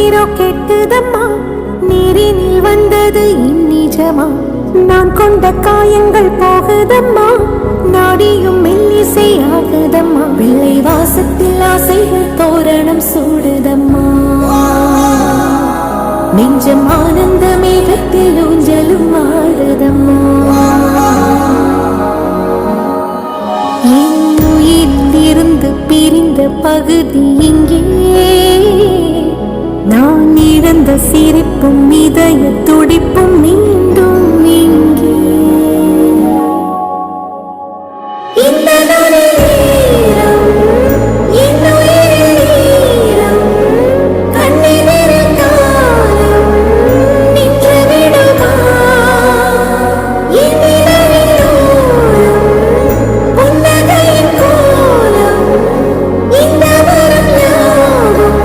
நீரோ கெட்டுதம்மா, நீரினில் வந்தது இந்நிஜமா. நான் கொண்ட காயங்கள் போகுதம்மா, நாடியும் மெல்லிசை ஆகுதம்மா. வெள்ளை வாசத்தில் ஆசைகள் தோரணம் சூடுதம்மா. நெஞ்சம் ஆனந்த மேகத்தில் ஊஞ்சலும் ஆடுதம்மா. என் உயிரிலிருந்து பிரிந்த பகுதி இங்கே, நான் இழந்த சிரிப்பும் இதய துடிப்பும் நீ